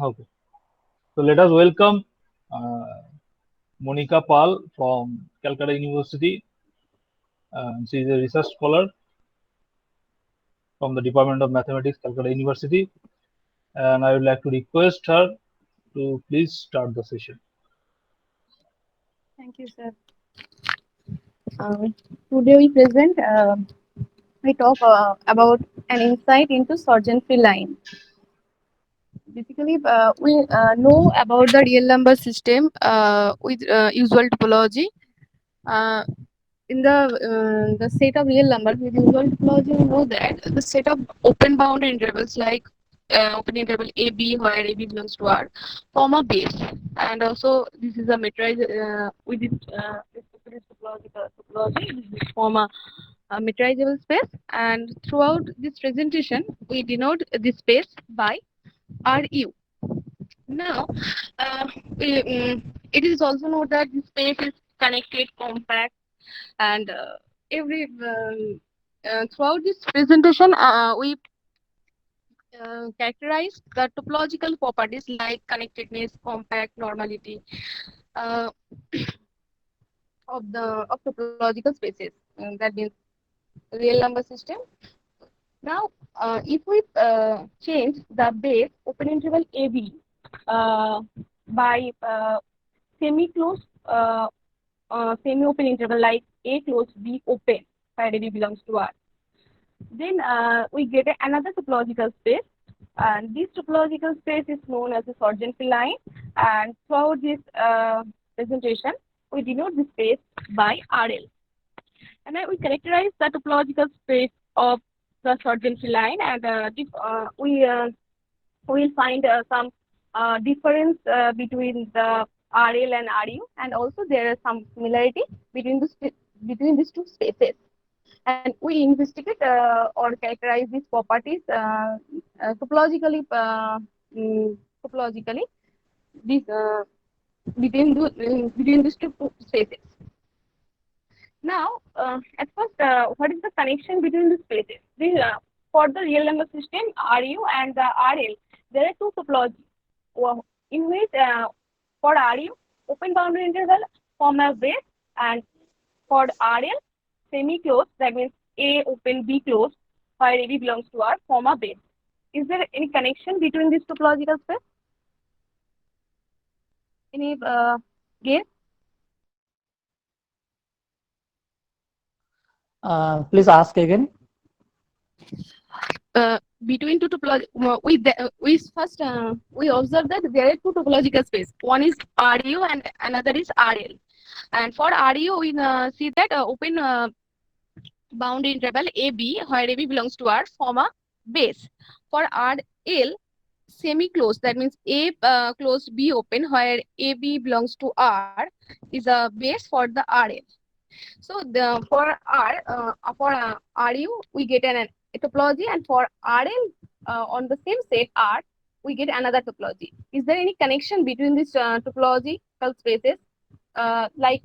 Okay, so let us welcome uh, Monica Pal from Calcutta University. She is a research scholar from the Department of Mathematics, Calcutta University, and I would like to request her to please start the session. Thank you, sir. Today we talk about an insight into Sargent-Free line. Basically, we know about the real number system with usual topology. Uh, in the set of real numbers with usual topology, we know that the set of open bounded intervals like open interval AB, where AB belongs to R, form a base, and also this is a metrized with this topology, this form a metrizable space, and throughout this presentation, we denote this space by RU. Now, uh, it is also known that this space is connected, compact, and every throughout this presentation, we characterize the topological properties like connectedness, compact, normality uh, of topological spaces. That means real number system. Now, if we change the base open interval AB by semi-closed semi-open interval like A closed B open, where AB belongs to R, then we get another topological space, and this topological space is known as the Sargent-Free line. And throughout this presentation, we denote this space by RL. And then we characterize the topological space of the Sargent-Free line, and we will find some difference between the RL and RU, and also there is some similarity between between these two spaces. And we investigate or characterize these properties topologically. Topologically, this between these two spaces. Now, at first, what is the connection between the spaces? For the real number system, RU and the RL, there are two topologies in which for RU, open boundary interval form a base, and for RL, semi-closed, that means A open, B closed, where AB belongs to R, form a base. Is there any connection between these topological space? Any guess? Please ask again. Between two topology, we first we observe that there are two topological space. One is RU and another is RL. And for RU, we see that open bound interval AB, where AB belongs to R, form a base. For RL, semi-closed, that means A closed, B open, where AB belongs to R, is a base for the RL. So for RU, we get an topology, and for RL on the same set R, we get another topology. Is there any connection between these topological spaces, like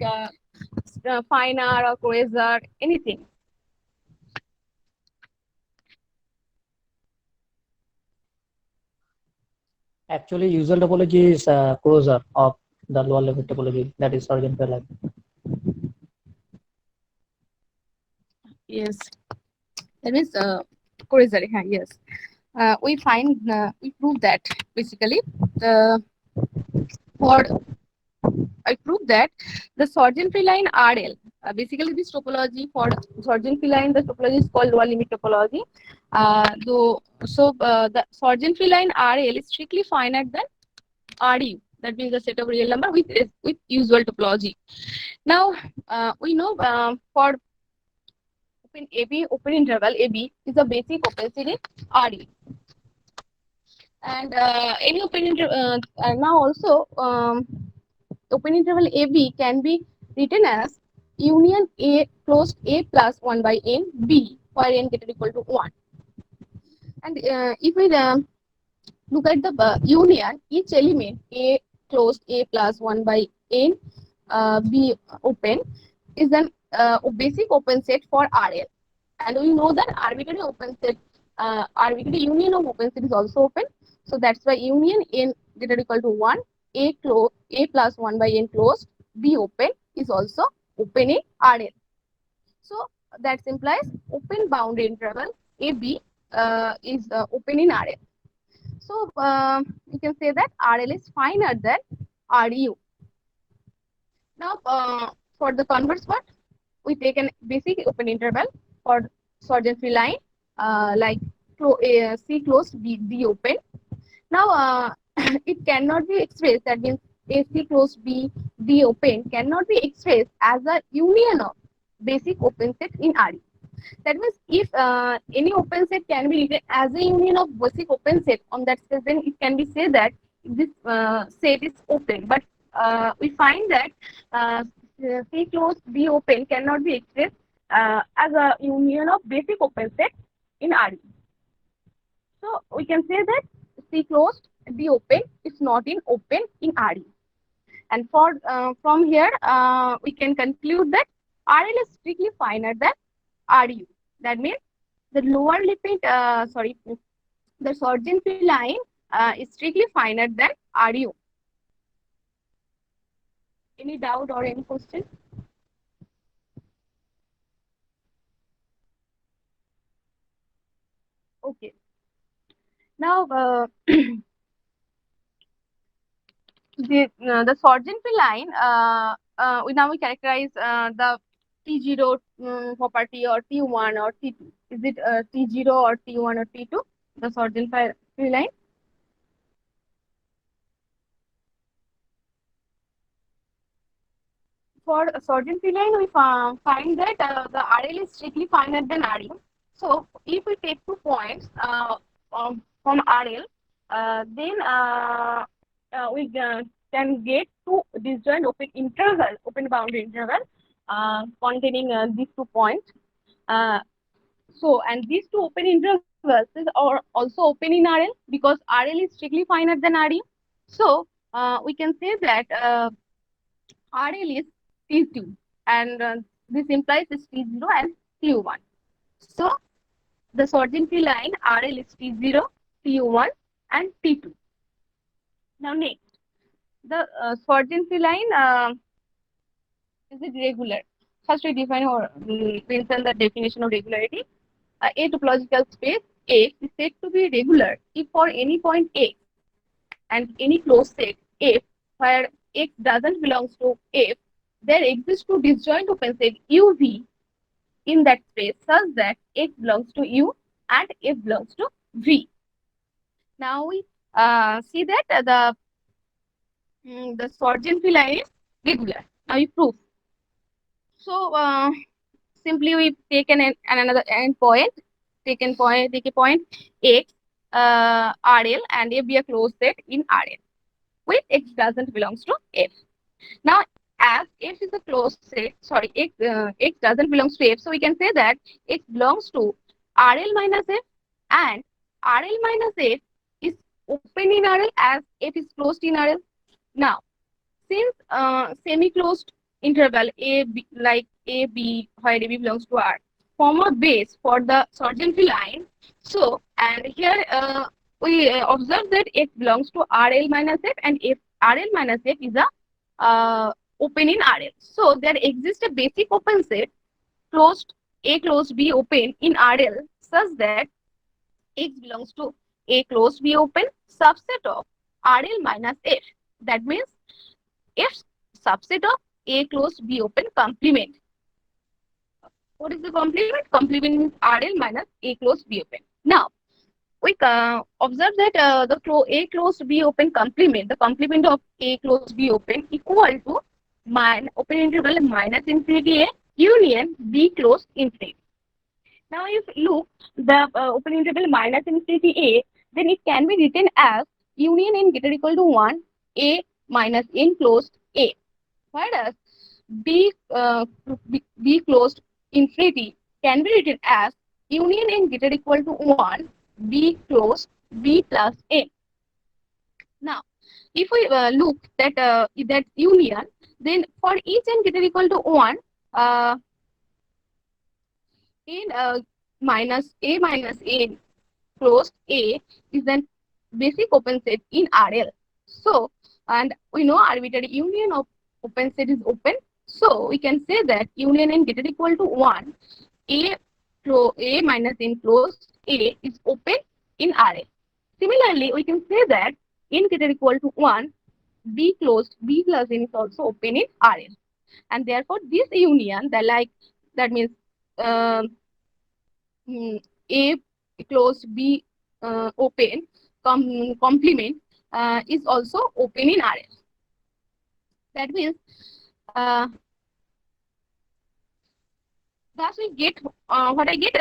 fine R or quasar, anything? Actually, usual topology is closer of the lower level topology, that is Sargent-Free line. Yes, that means quasar. Yes, we prove that basically the for I proved that the Sargent-Free line RL, basically this topology for Sargent-Free line, the topology is called lower limit topology. The Sargent-Free line RL is strictly finite than RU. That means the set of real number with usual topology. Now we know for open AB, open interval AB is a basic opacity RU. And any open interval now also open interval AB can be written as union A closed A plus 1 by n B, where n greater equal to 1. And if we look at the union, each element A closed A plus 1 by n B open is an basic open set for RL. And we know that arbitrary open set R equal to union of open set is also open. So that's why union n greater or equal to 1, A plus 1 by n closed, B open is also open in RL. So that implies open boundary interval AB is open in RL. So you can say that RL is finer than RU. Now for the converse part, we take an basic open interval for Sargent-Free line like C closed B open. Now it cannot be expressed, that means AC closed B open cannot be expressed as a union of basic open set in RE. That means if any open set can be written as a union of basic open set, on that set, then it can be said that this set is open. But we find that C closed B open cannot be expressed as a union of basic open set in RE. So we can say that C closed B open is not in open in RE. And for from here we can conclude that RL is strictly finer than RU. That means the lower limit, the Sargent-Free line is strictly finer than RU. Any doubt or any question? Okay. Now the Sargent-Free line, we characterize the T0 property or T1 or T2. Is it T0 or T1 or T2? The Sargent-Free line. For Sargent-Free line, we find that the RL is strictly finer than RU. So if we take 2 points from RL, then we can get 2 disjoint open boundary interval containing these 2 points. So, and these 2 open intervals are also open in RL because RL is strictly finer than RU. So we can say that RL is T2, and this implies it's T0 and T1. So the Sargent-Free line RL is T0, T1, and T2. Now next, the Sargent-Free line is it regular? First we define or mention the definition of regularity. A topological space X is said to be regular if for any point X and any closed set F where X doesn't belong to F, there exists 2 disjoint open set UV in that space such that X belongs to U and F belongs to V. Now we see that the Sargent-Free line is regular. Now we prove. So simply we take another endpoint, take a point X RL and F be a closed set in RL with X doesn't belongs to F. Now as F is a closed set, X doesn't belongs to F, so we can say that X belongs to RL minus F, and RL minus F is open in RL as F is closed in RL. Now since semi-closed interval AB, like AB, where AB belongs to R, form a base for the Sargent-Free line. So, and here we observe that X belongs to RL minus F, and if RL minus F is a open in RL. So, there exists a basic open set closed A closed B open in RL such that X belongs to A closed B open subset of RL minus F. That means F subset of A closed B open complement. What is the complement? Complement means RL minus A closed B open. Now, we observe that the A closed B open complement, the complement of A closed B open equal to open interval minus infinity A union B closed infinity. Now, if you look the open interval minus infinity A, then it can be written as union n greater equal to 1 A minus n closed A. Whereas B closed infinity can be written as union n greater equal to 1 B closed B plus n. Now, if we look that that union, then for each n greater equal to 1, n minus A minus n closed A is an basic open set in RL. So, and we know arbitrary union of open set is open. So we can say that union n greater equal to 1, A minus n closed A is open in RL. Similarly, we can say that n greater equal to 1, B closed B plus n is also open in RL. And therefore, this union, that means um, A closed B open complement is also open in RL. That means thus we get what I get.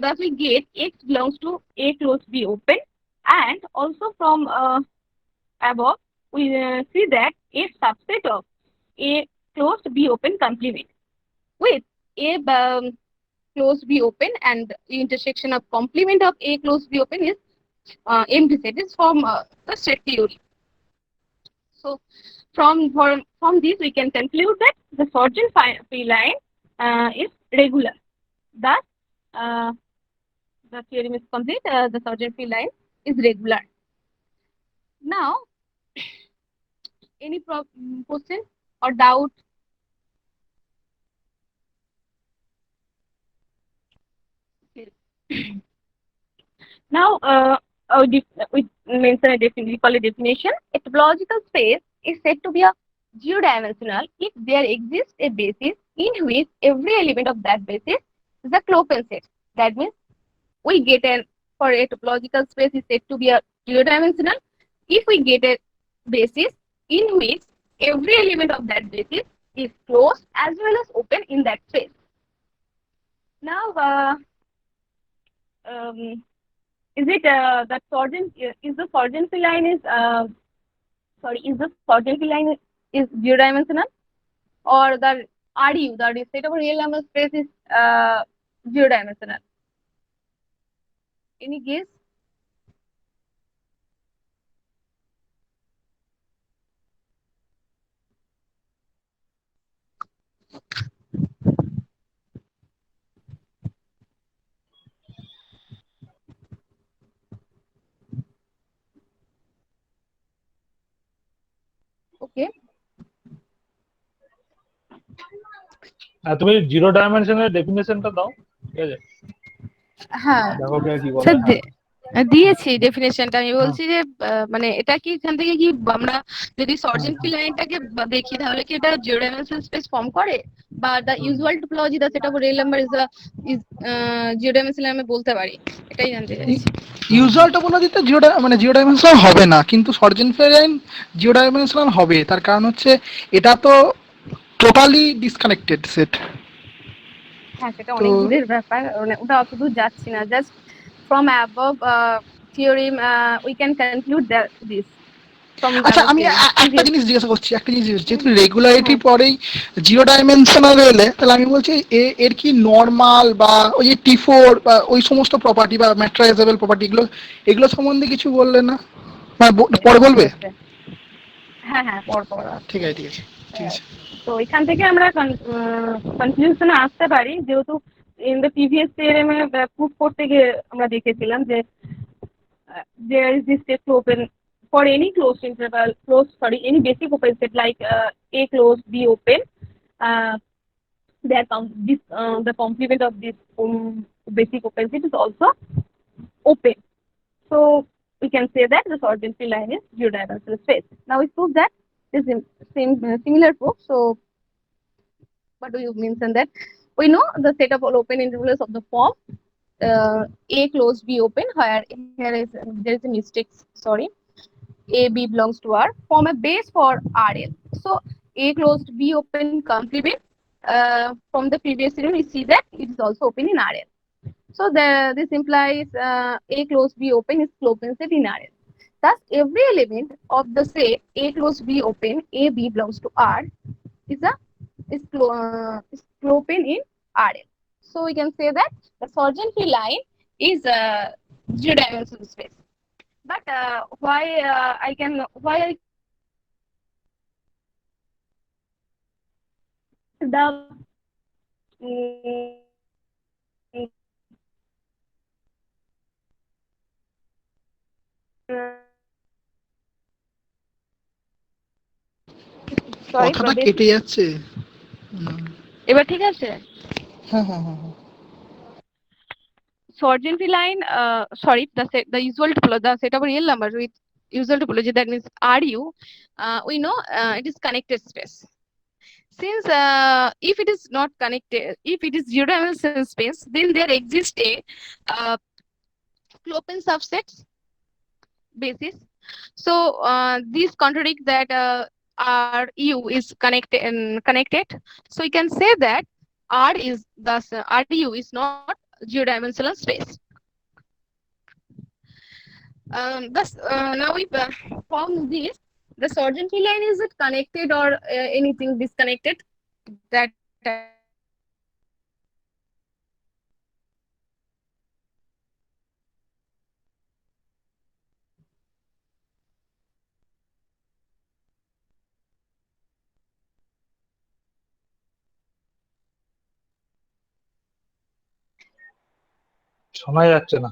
Thus we get X belongs to A closed B open, and also from above we see that a subset of A closed B open complement with A closed B open and intersection of complement of A closed B open is empty set is from the set theory. So from this we can conclude that the Sargent free line is regular. Thus, the theorem is complete. The Sargent free line is regular. Now, any question or doubt? Now, we mention we call a definition. A topological space is said to be a geo-dimensional if there exists a basis in which every element of that basis is a Clopin set. That means we get for a topological space is said to be a geo-dimensional if we get a basis in which every element of that basis is closed as well as open in that space. Now, is it that Sargent is the Sargent free line is the Sargent free line is geo-dimensional, or the RU, that is set of real number space, is geo-dimensional? Any guess? Okay. তুমি zero ডাইমেনশনের ডেফিনেশনটা দাও, ঠিক আছে? হ্যাঁ দেখো কে কি বলে। Sir হ্যাঁ দিয়েছি ডেফিনেশনটা। আমি বলছি যে মানে এটা কি এখান থেকে কি আমরা যদি সার্জেন্ট ফ্রি লাইনটাকে দেখি তাহলে কি এটা জিরো ডাইমেনশনাল স্পেস ফর্ম করে, বা the usual topology the set of real number is zero dimensional আমি বলতে পারি, এটাই জানতে চাইছি। ইউজুয়াল টোপোলজিতে জিরো ডাইমেনশনাল হবে না, কিন্তু sergeant free line zero dimensional হবে। তার কারণ হচ্ছে এটা তো টোটালি ডিসকানেক্টেড সেট। হ্যাঁ সেটা অনেক দূরের ব্যাপার, ওটা অত দূর যাচ্ছি না। Just from above theorem we can conclude this. আচ্ছা, আমি একটা জিনিস জিজ্ঞাসা করছি, যেহেতু রেগুলারিটি পরেই জিরো ডাইমেনশনাল এলে, তাহলে আমি বলছি এর কি নর্মাল বা ওই যে T4 বা ওই সমস্ত প্রপার্টি বা ম্যাট্রাইজেবল প্রপার্টি এগুলো সম্বন্ধে কিছু বললে না, পরে বলবে? হ্যাঁ হ্যাঁ পর ঠিক আছে। তো এখান থেকে আমরা কনক্লুশনে আসতে পারি, যেহেতু in the previous theorem A proof করতে গিয়ে আমরা দেখেছিলাম যে there is this set to open for any any basic open set like A closed B open, the complement of this basic open set is also open. So we can say that the Sargent free line is geo-dimensional space. Now we prove that this similar proof. So what do you mention that? We know the set of all open intervals of the form A closed B open, where here is there is a mistake, sorry. A B belongs to R, form a base for RL. So A closed B open complement, from the previous theorem we see that it is also open in RL. So this implies A closed B open is Clopin set in RL. Thus every element of the set A closed B open A B belongs to R is Clopin in RL. So we can say that the Sargent free line is a geo-dimensional space. But why the Sorry, কথাটা Pradesh. কেটে যাচ্ছে। এবার ঠিক আছে? হ্যাঁ হ্যাঁ হ্যাঁ হ্যাঁ। Sargentine line, sorry, the usual topology, the set of real numbers with usual topology, that means RU, we know it is connected space. Since if it is not connected, if it is zero-dimensional space, then there exists a Clopin subsets basis. So these contradict that RU is connected. So we can say that R is thus RU is not zero-dimensional space. Thus now we form this. The Sargentine line, is it connected or anything disconnected? That শোনা যাচ্ছে না।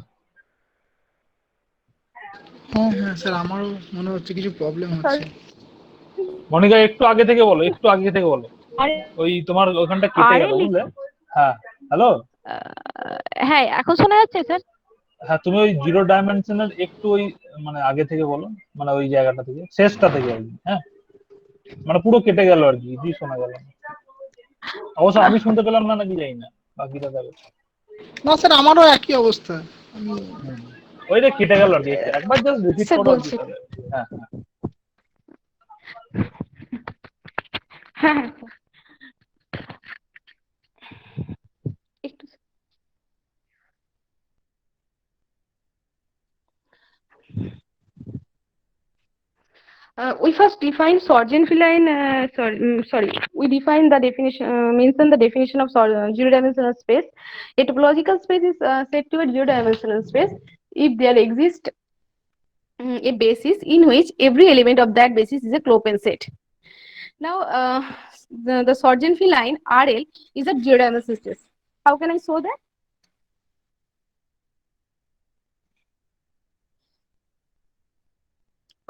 হ্যাঁ হ্যাঁ sir, আমারও মনে হচ্ছে কিছু problem হচ্ছে। মনিকা একটু আগে থেকে বলো, একটু আগে থেকে বলো, ওই তোমার ওখানটা কেটে গেল বুঝলে। হ্যাঁ হ্যালো, হ্যাঁ এখন শোনা যাচ্ছে স্যার? হ্যাঁ তুমি ওই জিরো ডাইমেনশনের একটু ওই মানে আগে থেকে বলো, মানে ওই জায়গাটা থেকে, শেষটা থেকে আর কি। হ্যাঁ মানে পুরো কেটে গেল আর কি, কিছুই শোনা গেল না। অবশ্য আমি শুনতে পেলাম না নাকি জানি না, বাকিটা যাবে না স্যার, আমারও একই অবস্থা। ওইটা কেটে গেল আর কি, একবার জাস্ট রিপিট স্যার করো আর কি। বলছি। হ্যাঁ হ্যাঁ একটু we first define Sargentine we define the definition, mention the definition of zero-dimensional space. A topological space is said to be a zero-dimensional space if there exists a basis in which every element of that basis is a Clopin set. Now the Sargentine line RL is a zero-dimensional space. How can I show that?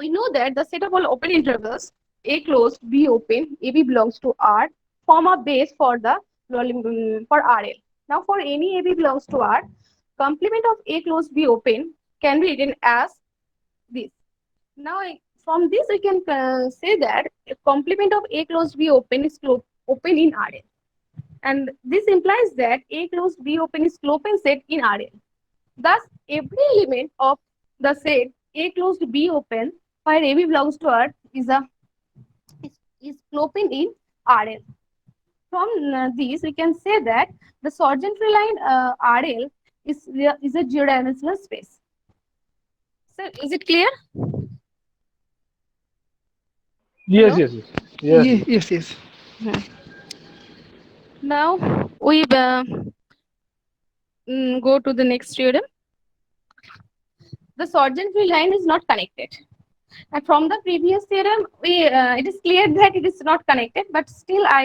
We know that the set of all open intervals A closed, B open, AB belongs to R, form a base for the for RL. Now for any AB belongs to R, complement of A closed, B open can be written as this. Now from this we can say that a complement of A closed, B open is open in RL. And this implies that A closed, B open is Clopin set in RL. Thus, every element of the set A closed, B open, where AB belongs to R, is Clopin in RL. From this, we can say that the Sargentine line RL is a zero-dimensional space. So, is it clear? Yes, Hello? Yes. Now we go to the next theorem. The Sargentine line is not connected. And from the previous theorem, it is clear that it is not connected, but still I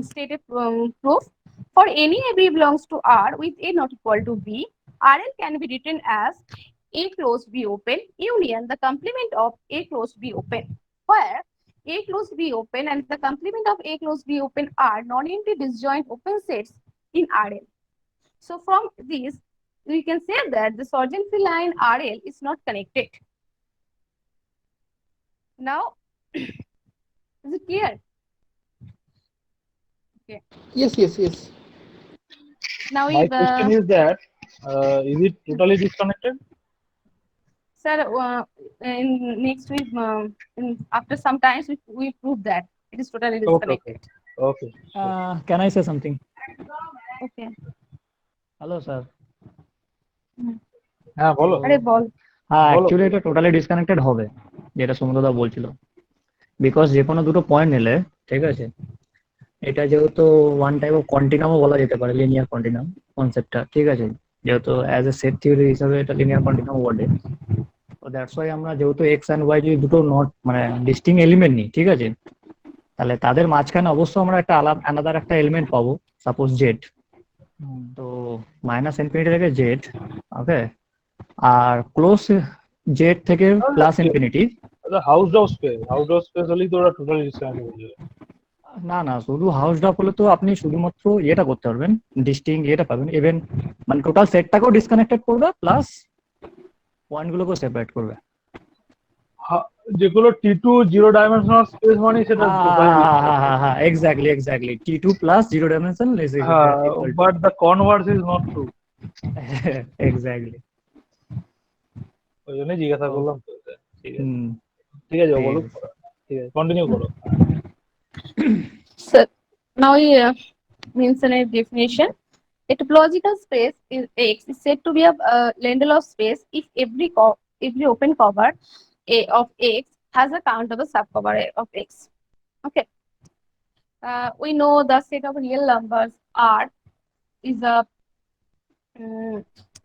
stated proof. For any AB belongs to R with A not equal to B, RL can be written as A closed B open union the complement of A closed B open, where A closed B open and the complement of A closed B open are non-empty disjoint open sets in RL. So from this, we can say that the Sargentine line RL is not connected. Now, is it clear? Okay. Yes. Now, My question is that is it totally disconnected? Sir, in next week, after some time, we prove that it is totally disconnected. Okay. Can I say something? Okay. Hello, sir. হ্যাঁ বলো। আরে বল। হ্যাঁ, actually এটা totally disconnected হবে, যেটা সমুদ্রদা বলছিল। Because যে কোনো দুটো পয়েন্ট নিলে, ঠিক আছে, এটা যেহেতু ওয়ান টাইপ অফ কন্টিনামও বলা যেতে পারে, লিনিয়ার কন্টিনাম কনসেপ্টটা, ঠিক আছে, যেহেতু অ্যাজ এ সেট থিওরি হিসাবে এটা লিনিয়ার কন্টিনাম বলে। তো দ্যাটস ওয়াই আমরা যেহেতু এক্স অ্যান্ড ওয়াই যদি দুটো নট মানে ডিস্টিংক্ট এলিমেন্ট নিই, ঠিক আছে, তাহলে তাদের মাঝখানে অবশ্যই আমরা একটা আলাদা একটা এলিমেন্ট পাবো, সাপোজ জেড। তো মাইনাস ইনফিনিটি থেকে জেড, ওকে, আর ক্লোজ জেড থেকে প্লাস ইনফিনিটি, হাউস স্পেস হলেই তো ওরা টোটালি ডিসকানেক্ট হয়ে যাবে। না না, শুধু হাউস ড্রপ হলে তো আপনি শুধুমাত্র এটা করতে পারবেন, ডিস্টিং এটা পাবেন, ইভেন মানে টোটাল সেটটাকেও ডিসকানেক্টেড করবে প্লাস পয়েন্টগুলোকেও সেপারেট করবে। যেগুলো T2 জিরো ডাইমেনশনাল স্পেস মানে সেটা টোটালি হ্যাঁ exactly exactly, T2 plus zero dimension is হ্যাঁ, equal to but the converse is not true. Exactly. ওই জন্যই জিজ্ঞাসা করলাম তো। ঠিক আছে, হুম, ঠিক আছে, ঠিক বলুন। আছে। ঠিক আছে, কন্টিনিউ করো। So now we mention a definition. A topological space is X is said to be a Lindelof space if every open cover of X has a countable subcover of X. Okay. We know the set of real numbers R is a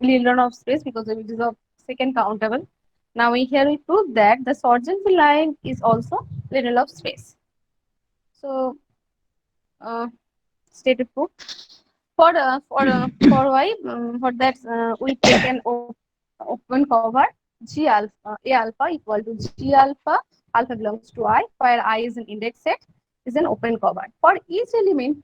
Lindelof space because it is a second countable. Now here we prove that the Sargent line is also Lindelof space. So stated proof for y for that we take an open cover G alpha A alpha equal to G alpha belongs to I, where I is an index set, is an open cover. For each element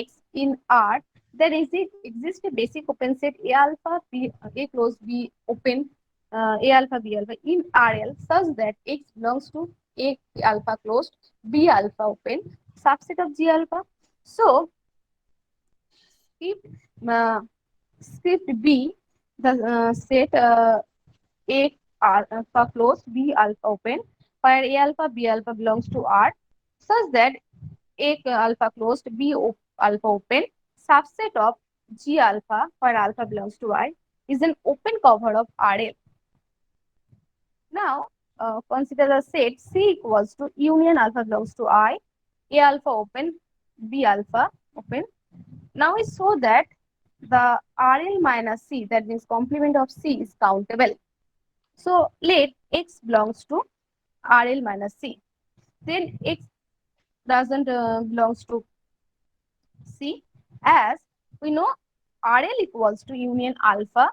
X in R, there exists a basic open set A alpha B A closed B open A alpha B alpha in RL such that X belongs to A alpha closed B alpha open subset of G alpha. So script B, the set A alpha closed B alpha open, where A alpha B alpha belongs to R, such that A alpha closed B alpha open subset of G alpha, where alpha belongs to I, is an open cover of RL. Now consider the set C equals to union alpha belongs to I, A alpha open, B alpha open. Now we show that the RL minus C, that means complement of C, is countable. So let X belongs to RL minus C. Then X doesn't belongs to C, as we know RL equals to union alpha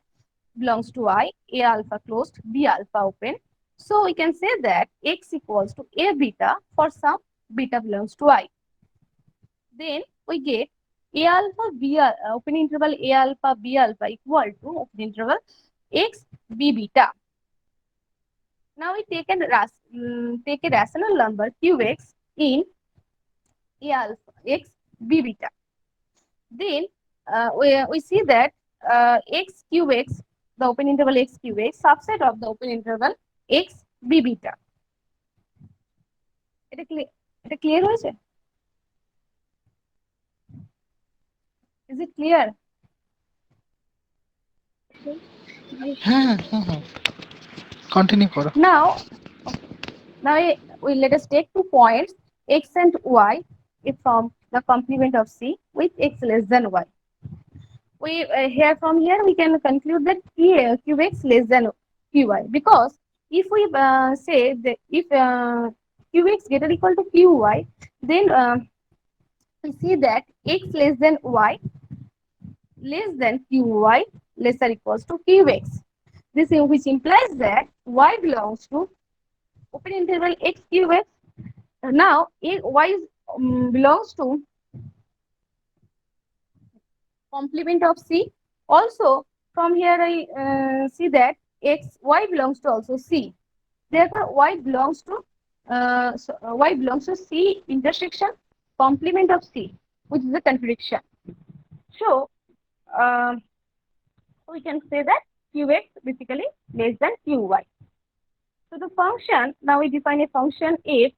belongs to I, A alpha closed, B alpha open. So we can say that X equals to A beta for some beta belongs to I. Then we get A alpha B open interval A alpha B alpha equal to open interval X B beta. Now we take a rational number Qx in A alpha X B beta. Then we see that X Qx, the open interval X Qx, subset of the open interval X B beta. এটা clear হয়েছে? Is it clear? হ্যাঁ হ্যাঁ হ্যাঁ, continue করো। Now we let us take 2 points X and Y from the complement of C with X less than Y. We from here we can conclude that Qx less than Qy, because if we say that if Qx greater equal to Qy, then we see that X less than Y less than Qy lesser equals to Qx. This which implies that Y belongs to open interval X Qx. Now Y belongs to complement of C. Also from here I see that Y belongs to also C. Therefore Y belongs to C intersection complement of C, which is a contradiction. So we can say that Qx basically less than Qy. So the function, now we define a function f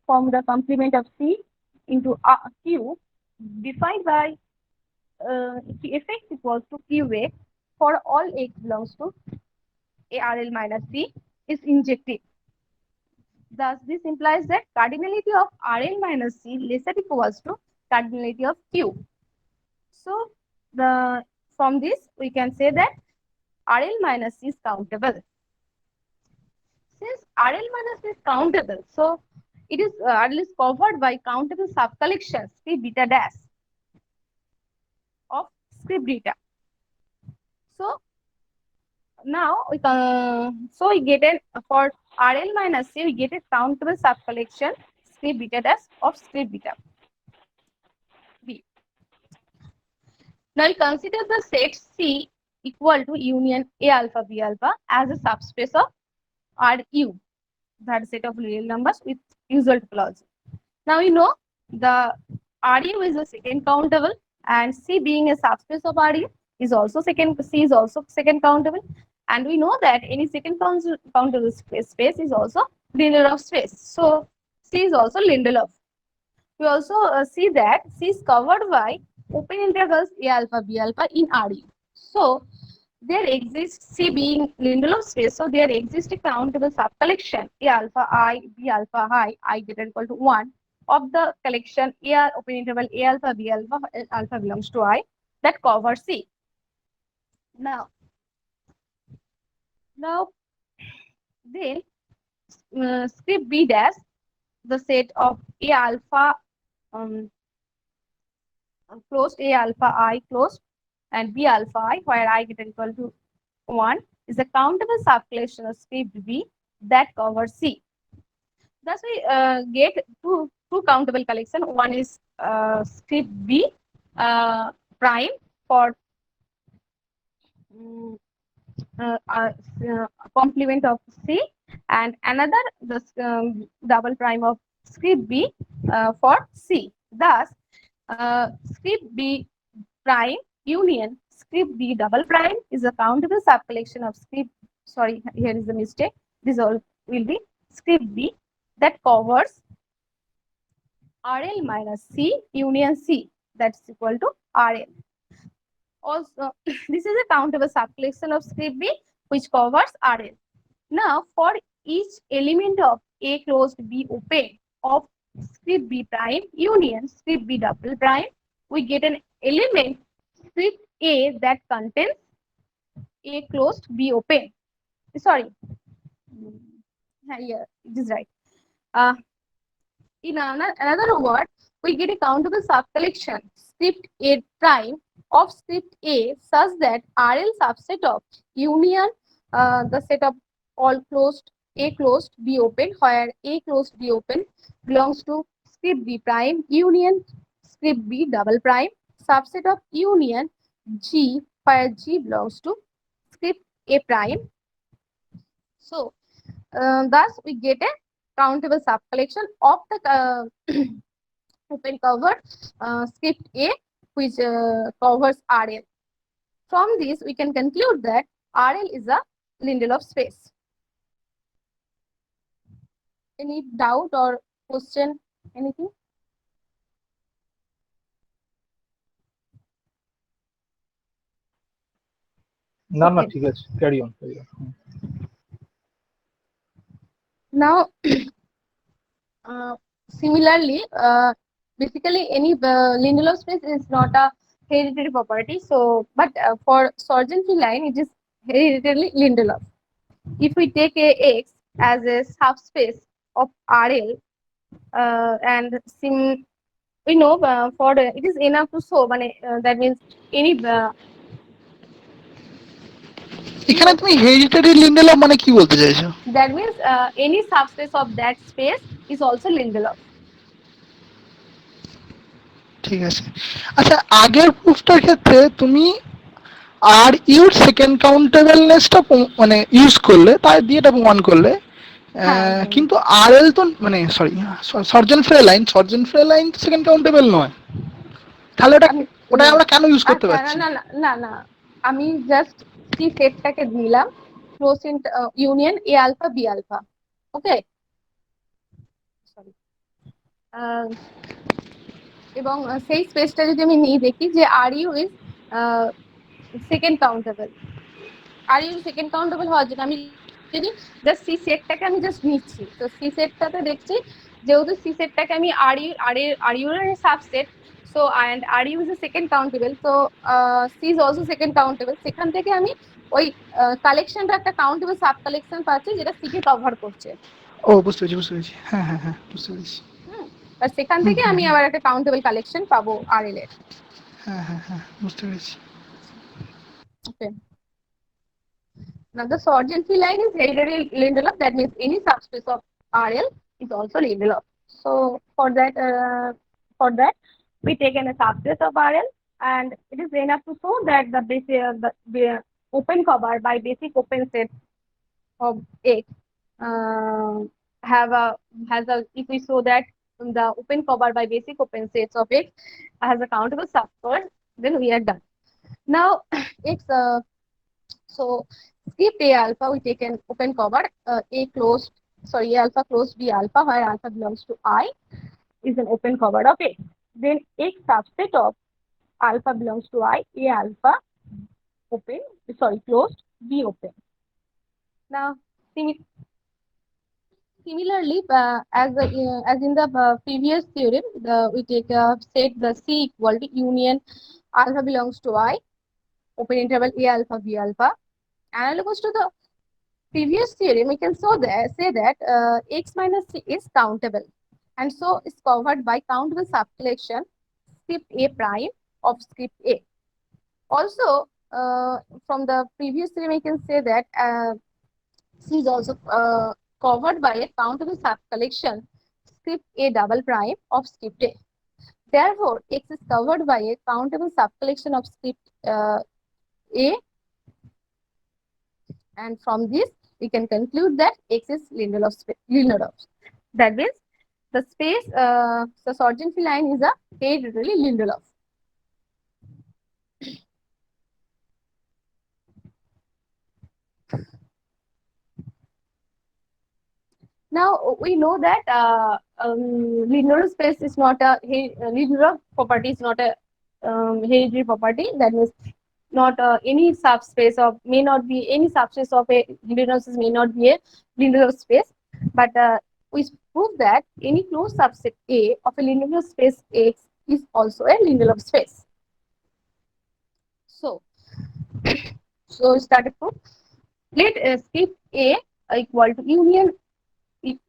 from the complement of C into Q, defined by fx equals to Qx for all x belongs to ARL minus C is injective. Thus, this implies that cardinality of RL minus C lesser equals to cardinality of Q. So, from this we can say that RL minus C is countable. Since RL minus C is countable, so it is RL is covered by countable subcollections script beta dash of script beta. So, now so we get an for RL minus C we get a countable subcollection script beta dash of script beta B. Now we consider the set C equal to union A alpha B alpha as a subspace of RU, that set of real numbers with usual topology. Now you know the RU is a second countable and C being a subspace of RU is also second, C is also second countable, and we know that any second countable space is also Lindelof space. So C is also Lindelof. We also see that C is covered by open intervals A alpha B alpha in RU. So there exists C being Lindelof space, so there exists a countable subcollection A alpha I B alpha I greater equal to 1 of the collection A open interval A alpha B alpha alpha belongs to I that covers C. Now then script B dash the set of A alpha closed A alpha I closed and B alpha I where I greater equal to 1 is a countable subcollection of script B that covers C. Thus we get two countable collection. One is script B prime for complement of C and another the double prime of script B for C. Thus script B prime union script B double prime is a countable subcollection of script, sorry, here is a mistake. This all will be script B that covers RL minus C union C, that's equal to RL. Also, this is a countable subcollection of script B which covers RL. Now, for each element of A closed B open of script B prime union script B double prime, we get an element script A that contains A closed B open. Sorry, here it is right. In another word, we get a countable subcollection script A prime of script A such that RL subset of union the set of all closed A closed B open where A closed B open belongs to script B prime union script B double prime subset of union G where G belongs to script A prime. So thus we get a countable subcollection of the open covered script A which covers RL. From this we can conclude that RL is a Lindelof space. Any doubt or question, anything? না না Okay. ঠিক আছে, carry on. Now similarly basically any Lindelof space is not a hereditary property, so but for Sorgenfrey line it is hereditarily Lindelof. If we take a X as a subspace of RL and we know for it is enough to show that means any এখানে তুমি হেরিটেরি Lindelof মানে কি বলতে চাইছো? that means any subspace of that space is also Lindelof. ঠিক আছে। আচ্ছা, আগের প্রুফটার ক্ষেত্রে তুমি আর ইউর সেকেন্ড কাউন্টেবলনেসটা মানে ইউজ করলে, তাই দিয়ে এটা প্রমাণ করলে, কিন্তু আর এল তো মানে সরি সর্জন লাইন তো সেকেন্ড কাউন্টেবল নয়, তাহলে ওটা আমরা কেন ইউজ করতে পারছি? না না না না, আমি জাস্ট সি সেটটাকে দিলাম close union A alpha B alpha, okay, sorry, এবং সেই স্পেসটা যদি আমি নিয়ে দেখি যে R U is second countable, R U second countable হওয়ার জন্য আমি যদি জাস্ট সি সেটটাকে আমি জাস্ট নিচ্ছি, তো সি সেটটাতে দেখছি যেহেতু সি সেটটাকে আমি আর ইউ এর subset, so and R U is a second countable, তো C is also second countable, সেখান থেকে আমি ওই কালেকশনটা একটা কাউন্টেবল সাব কালেকশন পাচ্ছি যেটা সি কে কভার করছে। ও বুঝতে পেরেছি, হ্যাঁ হ্যাঁ হ্যাঁ বুঝতে পেরেছি। আর সেখান থেকে আমি আবার একটা কাউন্টেবল কালেকশন পাবো আর এল এর। হ্যাঁ হ্যাঁ হ্যাঁ বুঝতে পেরেছি। ওকে, Now the Sargent-Free line is hereditary Lindelof. That means any subspace of RL is also Lindelof. So for that we taken a subspace of RL, and it is enough to show that the open cover by basic open set of X have a has a if we show that the open cover by basic open sets of X has a countable subspace, then we are done. Now X so skip A alpha, we take an open cover A alpha closed B alpha, where alpha belongs to I, is an open cover of A. Then X subset of alpha belongs to I, A alpha closed, B open. Now similarly, as in the previous theorem, we take set the C equal to union alpha belongs to I, open interval A alpha B alpha. Analogous to the previous theorem, we can say that X minus C is countable, and so is covered by countable subcollection script A prime of script A. Also, from the previous theorem, we can say that C is also covered by a countable subcollection script A double prime of script A. Therefore, X is covered by a countable subcollection of script A, and from this we can conclude that X is Lindelof. That means the space, the Sargent-Free line is a hereditary Lindelof. Now we know that Lindelof space is not a Lindelof property is not a hereditary property. That means not any subspace of may not be any subspace of a Lindelof may not be a Lindelof space, but we prove that any closed subset A of a Lindelof space X is also a Lindelof space. So start a proof. Let skip A equal to union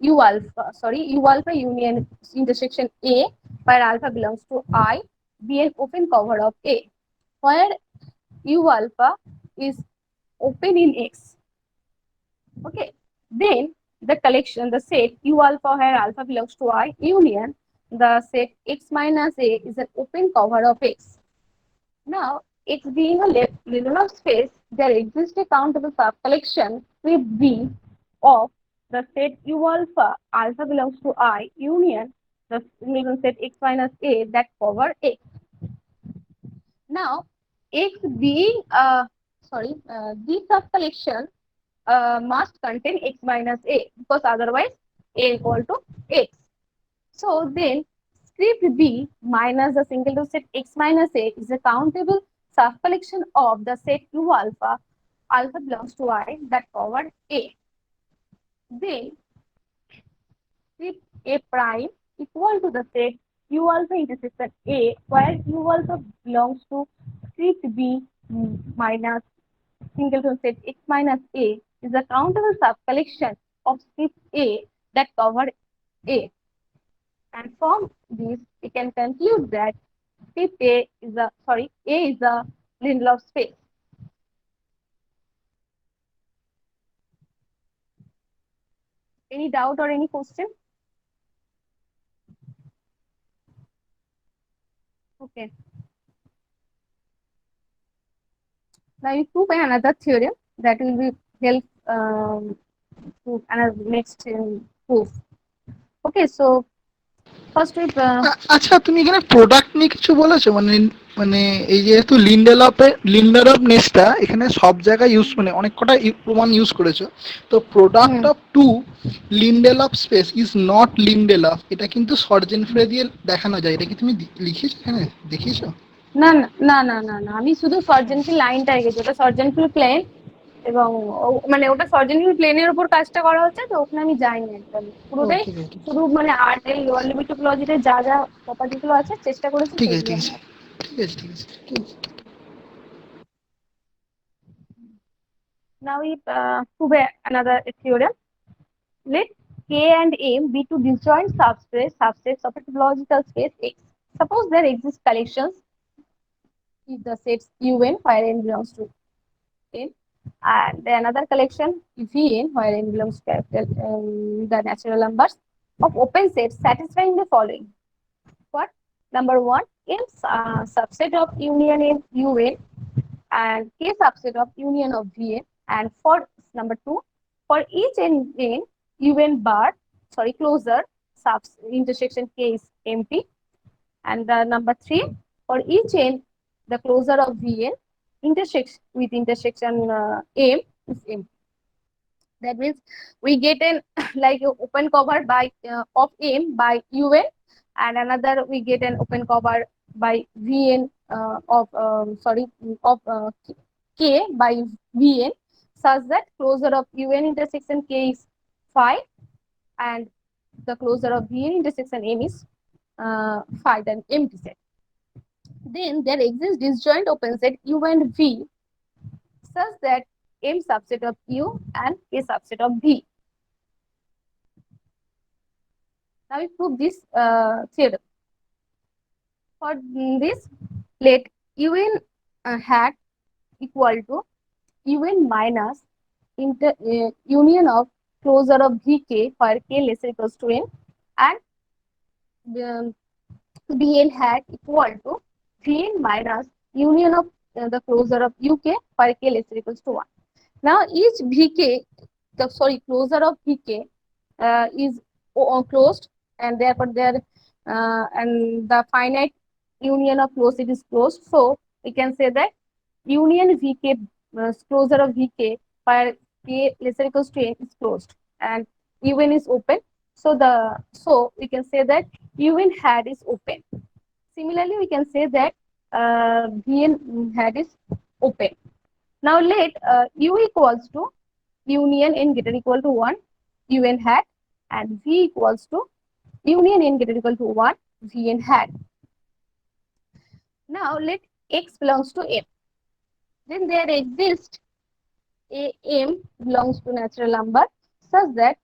U alpha union intersection A, where alpha belongs to I, be an open cover of A, where U alpha is open in X. Okay, then the collection, the set U alpha where alpha belongs to I union the set X minus A is an open cover of X. Now, X being a Lindelof space, there exists a countable subcollection with B of the set U alpha belongs to I union the set X minus A that cover X. Now, X being this subcollection must contain X minus A, because otherwise A equal to X. So then script B minus the singleton set X minus A is a countable subcollection of the set U alpha belongs to I that covered A. Then script A prime equal to the set U alpha intersection A, where U alpha belongs to script B minus singleton set X minus A is a countable subcollection of script A that covered A. And from this, we can conclude that script A is a Lindelof space. Any doubt or any question? Okay. Now you prove another theorem that will be help to another next proof. Okay, so first we আচ্ছা, তুমি এখানে product নিয়ে কিছু বলেছো, মানে মানে এই যেহেতু লিন্ডারফ নেসটা এখানে সব জায়গায় ইউজ, মানে অনেক কটা প্রমাণ ইউজ করেছো, তো product of two Lindelof space is not Lindelof, এটা কিন্তু সর্জেনফ্রি দিয়ে দেখানো যায়, এটা কি তুমি লিখেছো এখানে, দেখিয়েছো? না না না না না আমি শুধু সার্জেন্ট্রি লাইনটা রেখেছি, ওটা সার্জেন্ট্রি প্লেন, এবং মানে ওটা সার্জেন্ট্রি প্লেনের উপর কাজটা করা হচ্ছে, তো ওখানে আমি যাইনি একদম পুরোটাই, শুধু মানে আর্টের লোয়ার লিমিট টপোলজিতে যা যা প্রপার্টি গুলো আছে চেষ্টা করেছি। ঠিক আছে ঠিক আছে ঠিক আছে ঠিক আছে ঠিক আছে। Now we prove another theorem. Let K and M be two disjoint subsets of a topological space X. Suppose there exist collections if the sets UN where N belongs to N. And another collection Vn, where n belongs to capital the natural numbers of open sets satisfying the following. What? Number one, n subset of union in Un and k subset of union of Vn. And for number two, for each n in Un bar, closure subs intersection k is empty. And number three, for each n, the closure of Vn intersection with intersection M is empty. That means we get an like open cover by of M by Un, and another we get an open cover by Vn of K by Vn, such that closure of Un intersection K is phi and the closure of Vn intersection M is phi, then empty set. Then there exists disjoint open set U and V such that M subset of U and K subset of V. Now we prove this theorem. For this, let Un hat equal to Un minus union of closure of Vk where k less or equals to n, and Bn hat equal to Vn minus union of the closure of Uk where k less or equals to 1. Now each Vk, closure of Vk is closed, and therefore there and the finite union of closed it is closed. So we can say that union Vk closure of Vk where k less or equals to n is closed and Un is open. So we can say that Un hat is open. Similarly, we can say that Vn hat is open. Now let U equals to union n greater equal to 1 Un hat and V equals to union n greater equal to 1 Vn hat. Now let x belongs to M. Then there exists a M belongs to natural number such that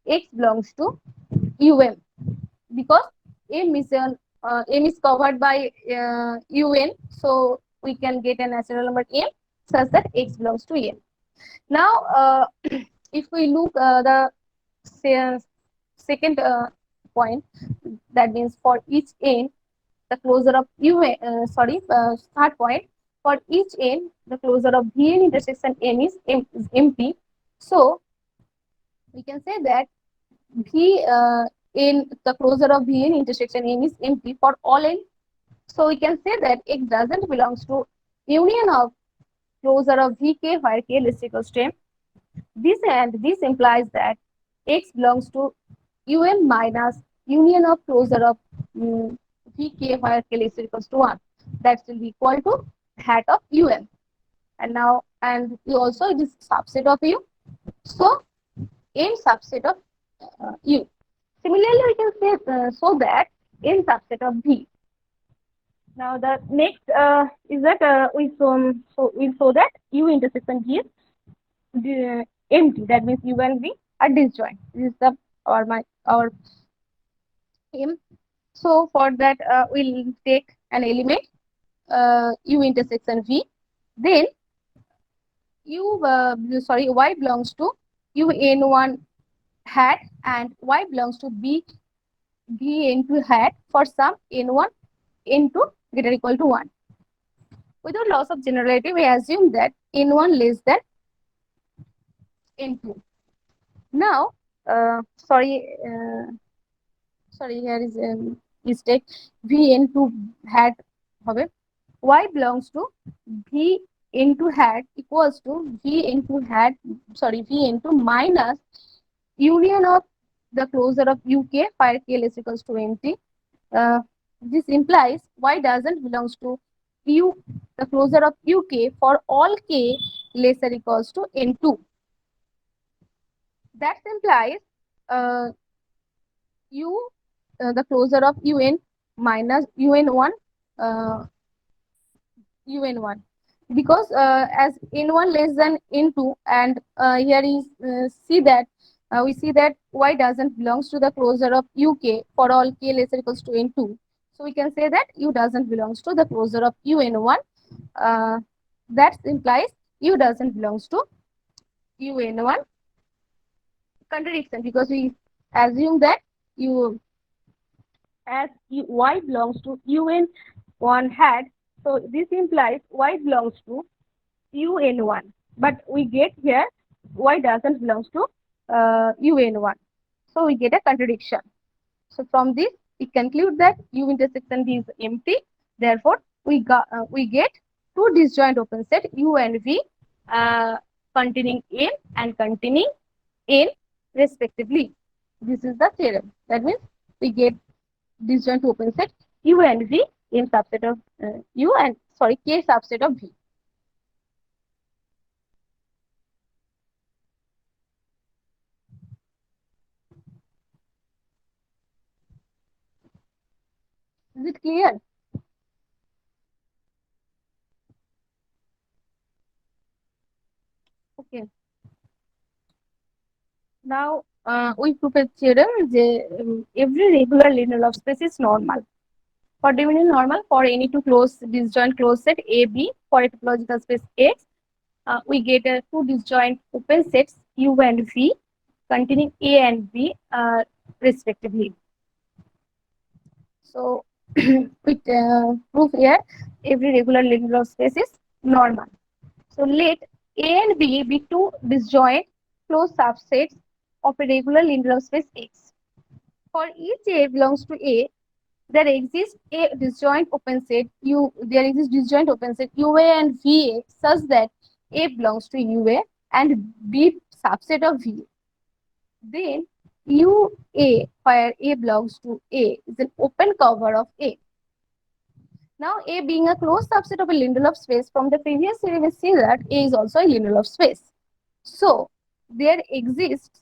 x belongs to Um, because M is covered by Un, so we can get a natural number M such that x belongs to M. Now, if we look the second point, that means for each n, the closure of third point, for each n, the closure of Vn intersection M is empty. So we can say that V in the closure of Vn intersection M is empty for all n. So we can say that x doesn't belongs to union of closure of Vk where k less equals to M. This implies that x belongs to Un minus union of closure of Vk where k less equals to 1. That will be equal to hat of Un. And also it is subset of U. So n subset of U. Similarly, we can say so that n subset of V. Now the next is that we show that U intersection V is empty. That means U and V are disjoint. This is our aim. So for that we'll take an element U intersection V. Then Y belongs to UN1 hat and Y belongs to Vn2 hat for some n1 n2 greater equal to 1. Without loss of generality, we assume that n1 less than n2. Now, here is a mistake. Vn2 hat however, Y belongs to Vn2 hat equals to Vn2 minus union of the closure of Uk where k less equals to empty. This implies Y doesn't belongs to U, the closure of Uk for all k lesser equals to n2. That implies U, the closure of Un minus UN1 UN1, because as n1 less than n2, and here is we see that Y doesn't belongs to the closure of Uk for all k lesser equals to n2. So we can say that U doesn't belongs to the closure of UN1. That implies U doesn't belongs to UN1. Contradiction, because we assume that U as Y belongs to UN1 hat, so this implies Y belongs to UN1. But we get here Y doesn't belongs to UN1. So we get a contradiction. So from this, we conclude that U intersection V is empty. Therefore, we get two disjoint open set U and V containing M and containing N respectively. This is the theorem. That means we get disjoint open set U and V in subset of U and K subset of V. Is it clear? Okay. Now we prove a theorem that every regular linear of space is normal. For defining normal for any two disjoint closed set A, B for a topological space X, we get two disjoint open sets U and V containing A and B respectively. So we prove here every regular linear of space is normal. So let A and B be two disjoint closed subsets of a regular linear of space X. For each A belongs to A, there exists a disjoint open set UA and VA such that A belongs to UA and B subset of VA. Then UA, where A belongs to A, is an open cover of A. Now A being a closed subset of a linear of space, from the previous theory we see that A is also a linear of space. So there exists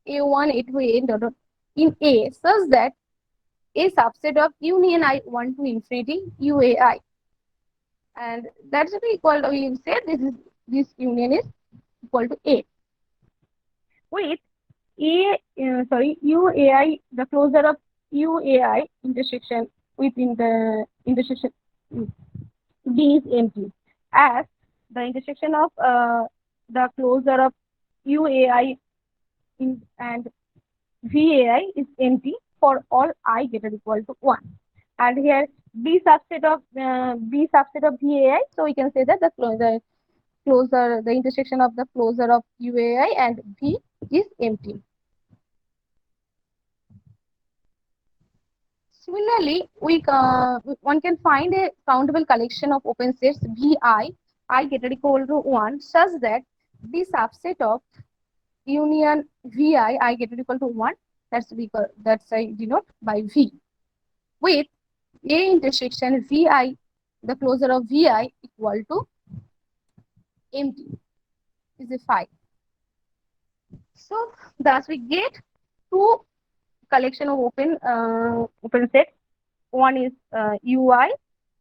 A1, A2, A in A such that a subset of union I1 to infinity UAI, and that should be equal to, we say this union is equal to A with UAI, the closure of UAI intersection within the intersection B is empty, as the intersection of the closure of UAI and VAI is empty for all I greater equal to 1. And here B subset of VAI, so we can say that the intersection of the closure of UAI and V is empty. Similarly, one can find a countable collection of open sets VI greater equal to 1 such that B subset of union VI greater equal to 1, that's I denote by V, with A intersection VI, the closure of VI equal to empty, is a phi. So thus we get two collection of open sets. One is UAI,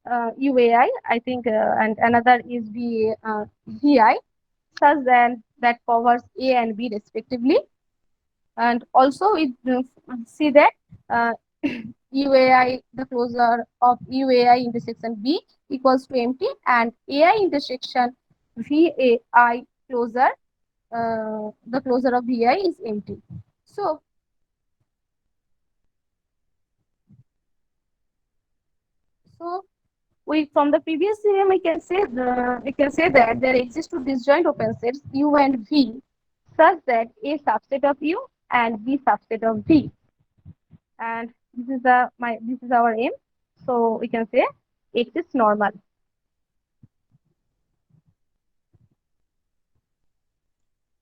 I think, and another is VI, such that covers A and B respectively. And also we see that UAI, the closure of UAI intersection B equals to empty, and AI intersection VAI closure, the closure of VI is empty. So we, from the previous theorem, we can say that there exist two disjoint open sets U and V such that A subset of U and B subset of V, and this is our aim. So we can say X is normal.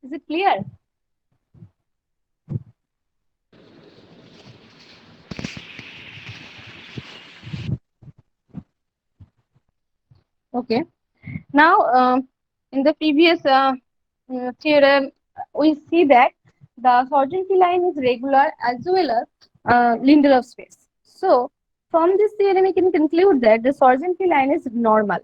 Is it clear? Okay. Now, in the previous theorem, we see that the Sargent line is regular as well as linear of space. So, from this theorem, we can conclude that the Sargent line is normal.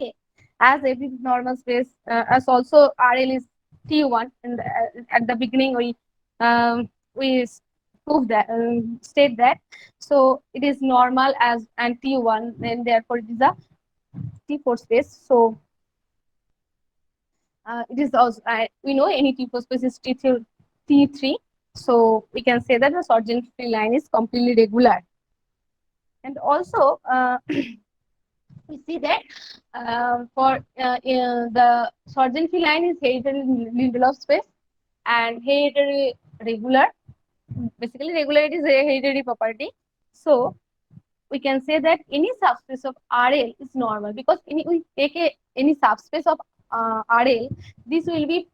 Okay, as every normal space, as also RL is T1, and at the beginning we prove that, state that. So it is normal as and T1, and therefore it is a T4 space. So It is also we know any T4 space is T3, so we can say that the Sargent free line is completely regular. And also we see that for the Sargent free line is hereditary Lindelof space and hereditary regular. Basically, regularity is a hereditary property. So we can say that any subspace of RL is normal because we take any subspace of RL, this will be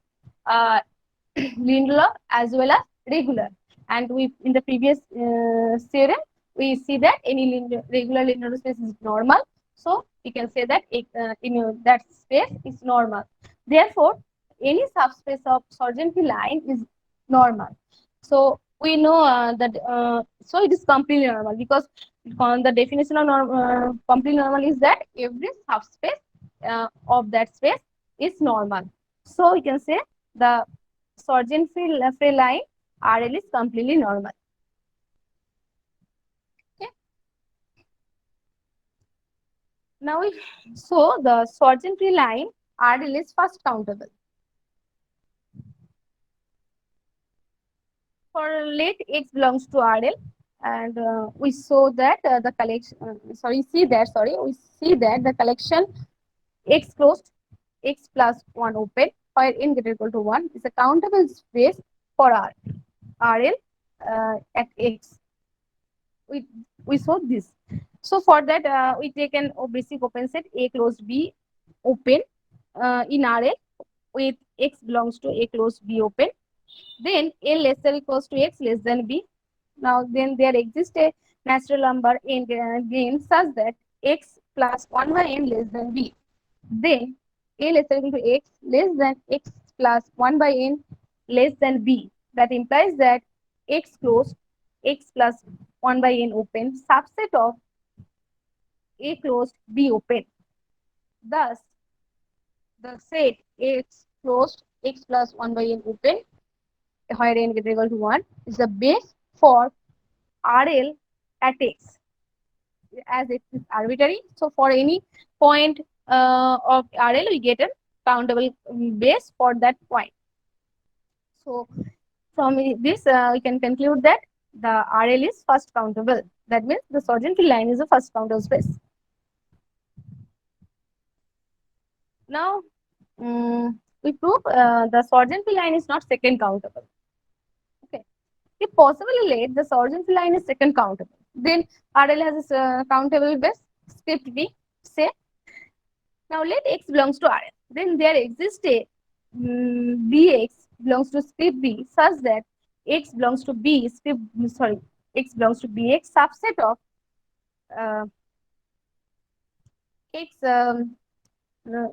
Lindelof as well as regular. And we in the previous theorem we see that any regular Lindelof space is normal. So we can say that that space is normal. Therefore, any subspace of Sargent line is normal. So we know that so it is completely normal because the definition of completely normal is that every subspace of that space is normal. So we can say the Sargent free line RL is completely normal. Okay. Now so the Sargent free line RL is first countable. For let X belongs to RL, and we saw that the collection. We see that the collection X closed, X plus 1 open, where n greater equal to 1 is a countable space for RL at X. We saw this. So for that, we take an basic open set A closed B open in RL with X belongs to A closed B open. Then A less than equals to X less than B. Now then there exists a natural number n gain such that X plus 1 by n less than B. Then A less than equal to X less than X plus 1 by n less than B. That implies that X closed, X plus 1 by n open, subset of A closed, B open. Thus, the set X closed, X plus 1 by n open, where n greater equal to 1, is the base for RL at X, as it is arbitrary. So for any point of RL, we get a countable base for that point. So from this, we can conclude that the RL is first countable. That means the Sargent line is the first countable space. Now, we prove the Sargent line is not second countable. Okay. If possibly let the Sargent line is second countable, then RL has a countable base, script B, say. Now let X belongs to RL. Then there exists a Bx belongs to script B such that X belongs to B, X belongs to Bx subset of X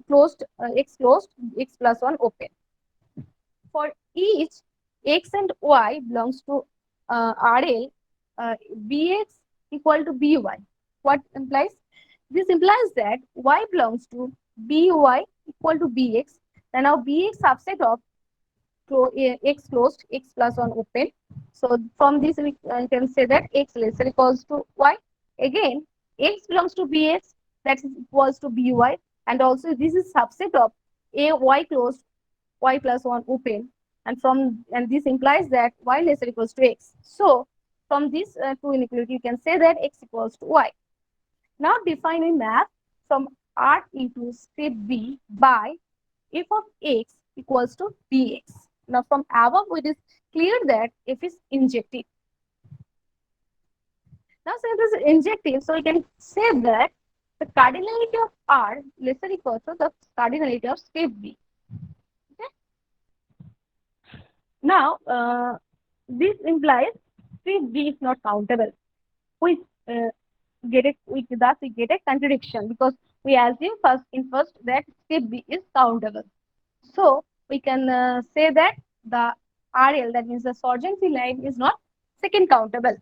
closed, X closed, X plus 1 open. For each X and Y belongs to RL, Bx equal to By. What implies? This implies that Y belongs to By equal to Bx. And now Bx subset of X closed, X plus 1 open. So from this we can say that X less than equals to Y. Again, X belongs to Bx, that is equals to By. And also this is subset of Y closed, Y plus 1 open. And this implies that Y less than equals to X. So from this two inequality, you can say that X equals to Y. Now define a map from R into script B by f of X equals to Bx. Now from above it is clear that f is injective. Now since it is injective, so we can say that the cardinality of R less than equals to the cardinality of script B. Okay. Now this implies script B is not countable. We get a contradiction because we assume first that script B is countable. So we can say that the RL, that means the Sargent line, is not second countable.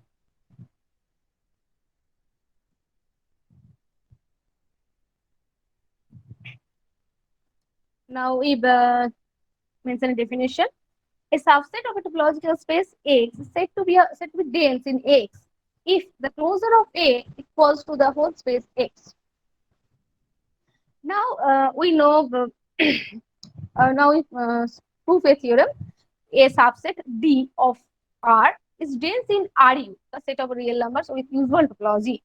Now we mention a definition. A subset of a topological space X is said to be dense in X if the closure of A equals to the whole space X. Now we know Now we prove a theorem. A subset D of R is dense in RU, the set of real numbers with usual topology.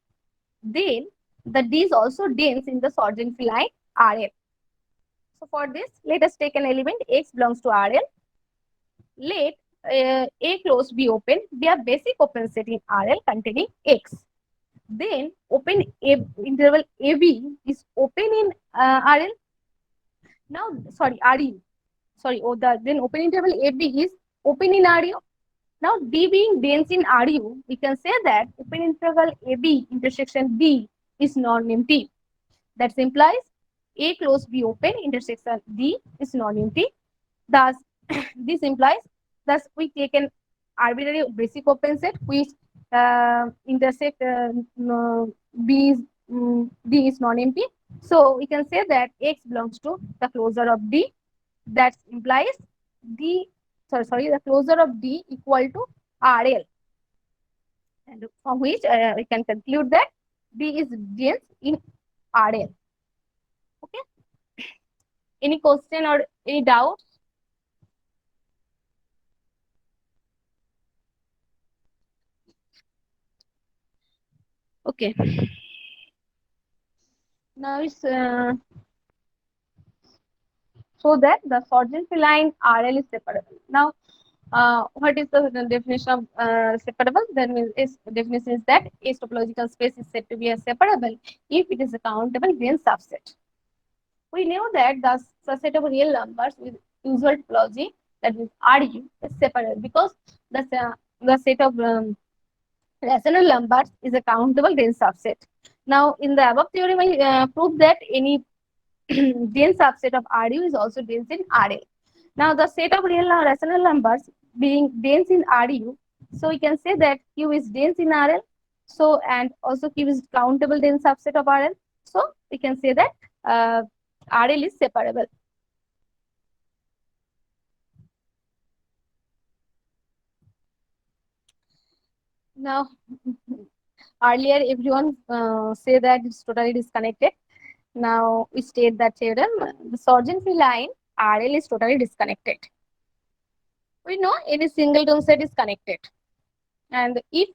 Then the D is also dense in the Sargent-Feline RL. So for this, let us take an element X belongs to RL. Let A closed be open, be a basic open set in RL containing X. Then open interval AB is open in RL. Now, sorry, RU. Sorry, then open interval AB is open in RU. Now, D being dense in RU, we can say that open interval AB intersection D is non-empty. That implies A closed B open intersection D is non-empty. Thus, this implies thus we take an arbitrary basic open set which intersect B is D is non-empty. So we can say that X belongs to the closure of D. That implies the closure of D equal to RL, and from which we can conclude that D is dense in RL. Okay. Any question or any doubts? Okay. Now it's so that the Sargent-Feline RL is separable. Now, what is the definition of separable? Then its definition is that a topological space is said to be a separable if it is a countable Green subset. We know that the subset of real numbers with usual topology, that is RU, is separable because the set of rational numbers is a countable dense subset. Now, in the above theorem, I proved that any dense subset of RU is also dense in RL. Now, the set of real rational numbers being dense in RU, so we can say that Q is dense in RL. So, and also Q is countable dense subset of RL. So, we can say that RL is separable. Now, earlier everyone say that it's totally disconnected. Now we state that theorem, the Sargent-Feline RL is totally disconnected. We know any singleton set is connected. And if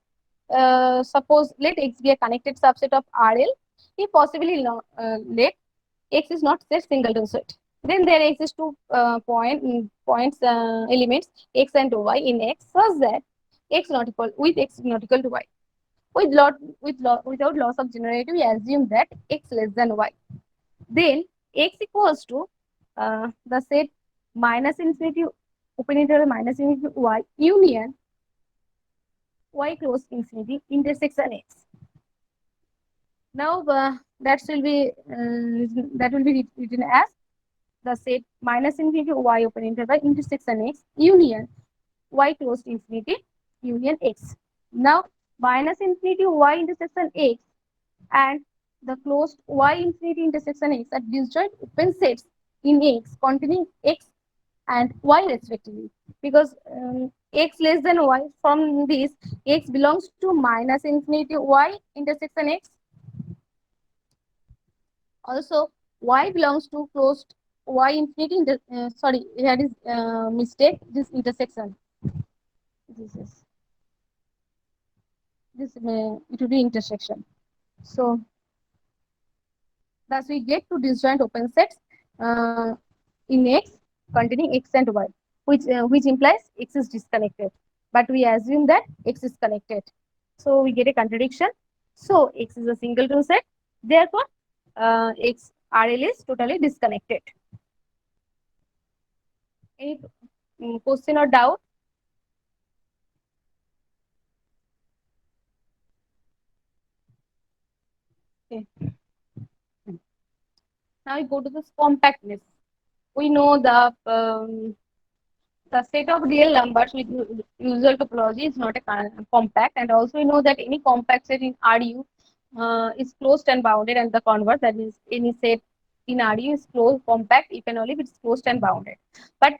suppose let X be a connected subset of RL, if possibly let X is not a singleton set, then there exists two elements X and Y in X such that X not equal to Y. Without loss of generator, we assume that X less than Y. Then X equals to the set minus infinity open interval minus infinity Y union Y close infinity intersection X. Now that will be written as the set minus infinity Y open interval intersection X union Y close to infinity union X. Now minus infinity Y intersection X and the closed Y infinity intersection X are disjoint open sets in X containing X and Y respectively, because X less than Y, from this X belongs to minus infinity Y intersection X. Also Y belongs to closed Y infinity sorry, here is mistake, this intersection, it will be intersection. So thus we get two disjoint open sets in X containing X and Y, which implies X is disconnected. But we assume that X is connected. So we get a contradiction. So X is a singleton set. Therefore, X RL is totally disconnected. Any question or doubt? Okay. Now we go to this compactness. We know the set of real numbers with usual topology is not a compact, and also we know that any compact set in RU is closed and bounded, and the converse, that is any set in RU is closed compact if and only if it's closed and bounded. But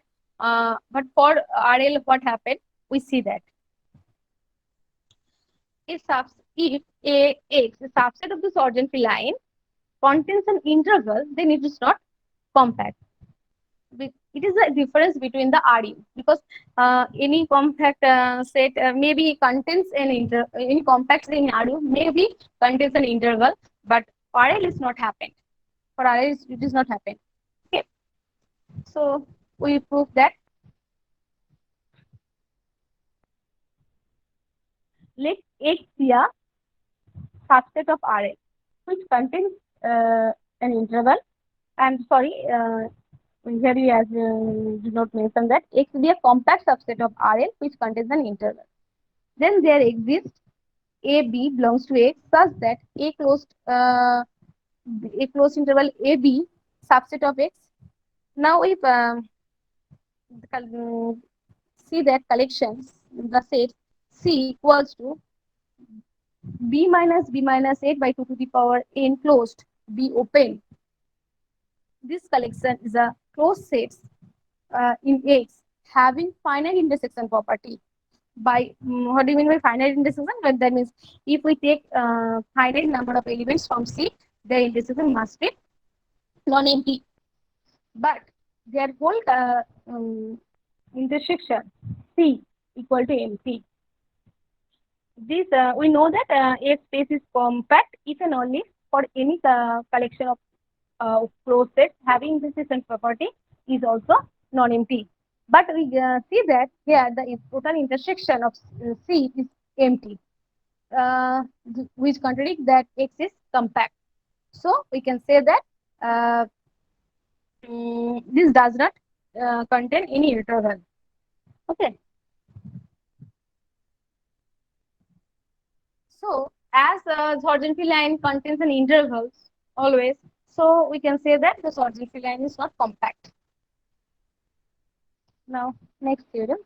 for RL, what happened? We see that if a X, a subset of the Sargent-Feline, contains an interval, then it is not compact. It is the difference between the RU, because any compact set maybe contains any compact set in RU maybe contains an interval, but RL is not happened. For RL it is not happened. Okay, so we prove that. Let X be a subset of RL which contains an interval. And sorry, here we did not mention that X be a compact subset of RL which contains an interval. Then there exists AB belongs to X such that a closed interval AB subset of X. Now if see that collections, the set C equals to b minus 8 by 2 to the power n closed b open. This collection is a closed set in X having finite intersection property. By what do you mean by finite intersection? Well, that means if we take finite number of elements from C, their intersection must be non-empty. But their whole intersection C equal to empty. This we know that A space is compact if and only for any collection of closed sets having intersection property is also non-empty. But we see that here the total intersection of C is empty, which contradicts that X is compact. So we can say that this does not contain any interval. Okay. So as Zorgenfi line contains an interval always, so we can say that the Zorgenfi line is not compact. Now, next theorem.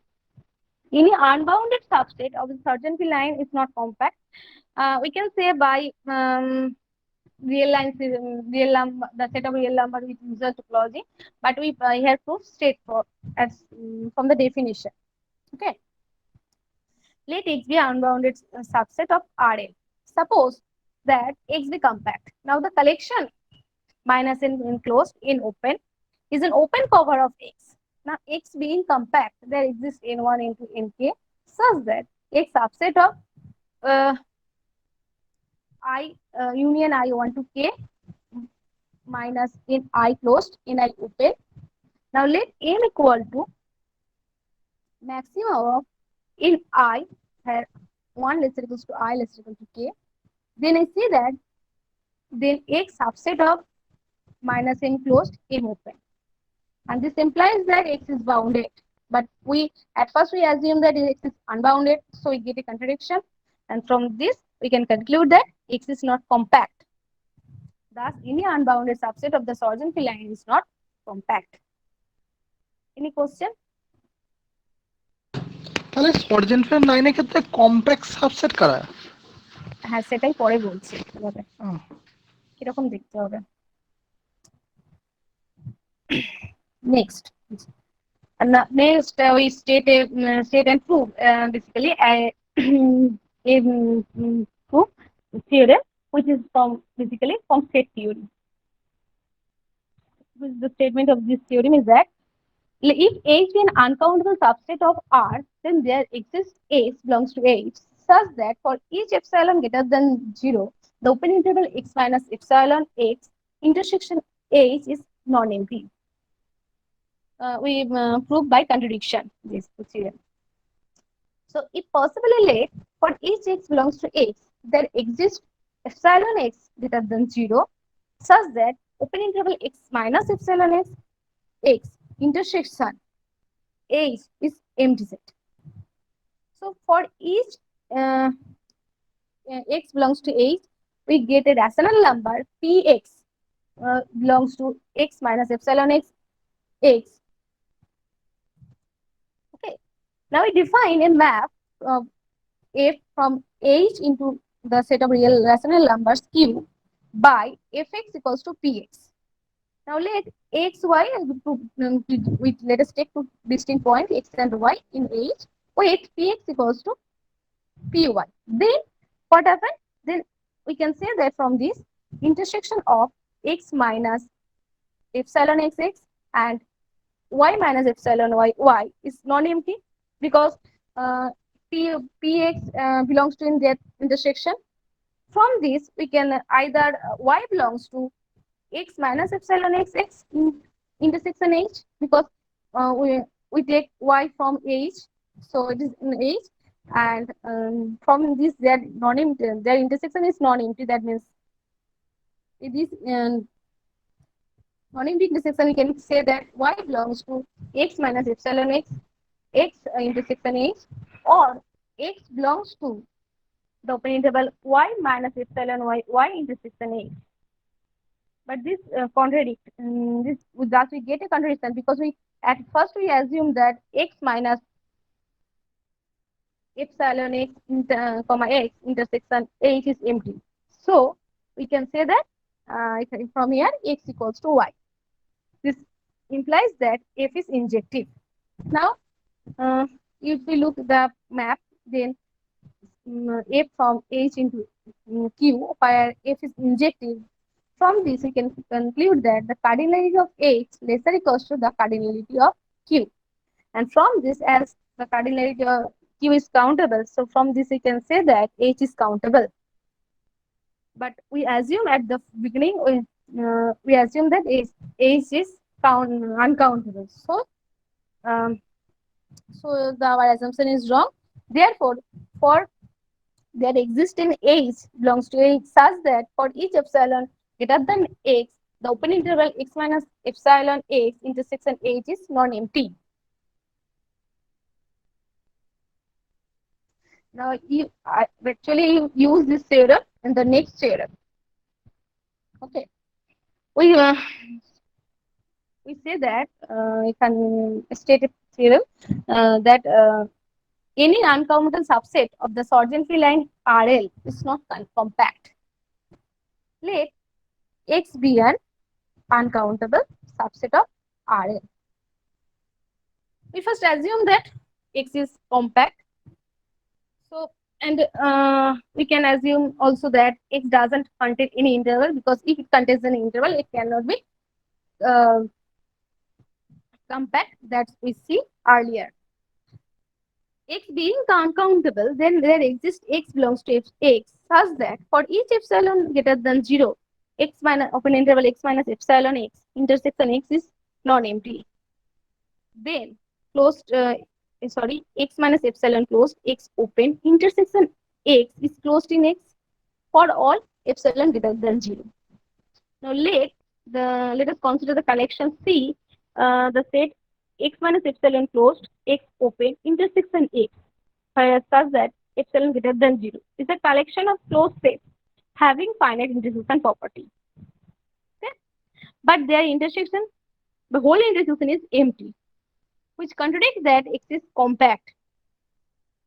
Any unbounded subset of the Zorgenfi line is not compact. We can say by real lines, the set of real number with usual topology, but we here prove straightforward as from the definition. Okay. Let X be an unbounded subset of RL. Suppose that X be compact. Now the collection minus n enclosed in open is an open cover of X. Now X being compact, there exists n1 into nk such that X subset of I union I1 to k minus in I closed in I open. Now let m equal to maximum of in I where 1 less or equals to I less or equal to k. Then I see that then X subset of minus n closed m open. And this implies that X is bounded. But at first we assume that X is unbounded, so we get a contradiction. And from this, we can conclude that X is not compact. Thus, any unbounded subset of the Zorgenfi line is not compact. Any question? তাহলে Zorgenfi লাইনের ক্ষেত্রে complex subset কারা? হ্যাঁ, সেটাই পরে বলছি কিভাবে কিরকম দেখতে হবে। Next, we state and prove basically a proof theorem which is from set theory. The statement of this theorem is that if H be an uncountable subset of R, then there exists X belongs to H such that for each epsilon greater than 0, the open interval X minus epsilon X intersection H is non-empty. We prove by contradiction this theorem. So, if possibly let for each X belongs to X, there exists epsilon X greater than 0 such that open interval X minus epsilon X intersection H is empty set. So, for each X belongs to H, we get a rational number Px belongs to X minus epsilon X. Okay. Now we define a map of F from H into the set of real rational numbers Q by Fx equals to Px. Now let X, Y, let us take two distinct points X and Y in H. Wait, Px equals to Py. Then what happened? Then we can say that from this intersection of X minus epsilon Xx and y minus epsilon y is non-empty because px belongs to in that intersection. From this, we can either y belongs to x minus epsilon x in intersection h because we take y from h, so it is in h, and from this their non-empty, their intersection is non-empty. That means it is non-empty intersection. We can say that y belongs to x minus epsilon x intersection h, or x belongs to the open interval y minus epsilon y intersection h. But this contradict this, thus we get a contradiction because we at first we assume that x minus epsilon x comma x intersection h is empty. So we can say that from here x equals to y. This implies that f is injective. Now, if we look at the map, then f from h into q, where f is injective. From this, we can conclude that the cardinality of h lesser equals to the cardinality of q. And from this, as the cardinality of q is countable, so from this we can say that h is countable. But we assume at the beginning, we assume that h is uncountable. So, our assumption is wrong. Therefore, for there exists in h belongs to h such that for each epsilon greater than x, the open interval x minus epsilon x intersection h is non-empty. Now, I actually use this theorem in the next theorem. Okay, we say that we can state a theorem that any uncountable subset of the Sorgenfree line RL is not compact. Let X be an uncountable subset of RL. We first assume that X is compact. So, and we can assume also that X doesn't contain any interval, because if it contains an interval, it cannot be compact. That we see earlier. X being uncountable, then there exists X belongs to X such that for each epsilon greater than 0, X minus open interval X minus epsilon X intersection X is non-empty. Then closed X minus epsilon closed X open intersection X is closed in X for all epsilon greater than 0. Now let us consider the collection C, the set X minus epsilon closed X open intersection X, where such that epsilon greater than 0 is a collection of closed sets having finite intersection property. Okay? But their intersection, the whole intersection is empty, which contradicts that X is compact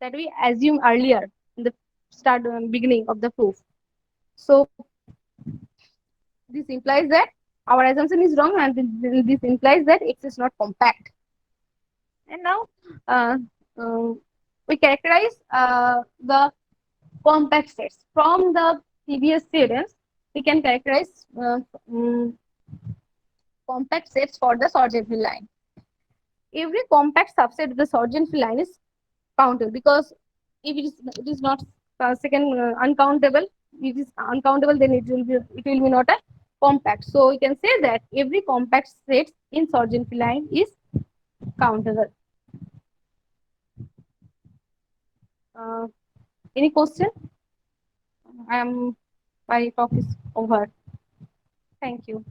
that we assumed earlier in the beginning of the proof. So this implies that our assumption is wrong, and this implies that X is not compact. And now we characterize the compact sets. From the previous theorems, we can characterize compact sets for the Sorgenfree line. Every compact subset of the Sorgenfree line is countable, because if it is not uncountable, it is uncountable, then it will be not a compact. So we can say that every compact set in Sorgenfree line is countable. Any question? My talk is over. Thank you.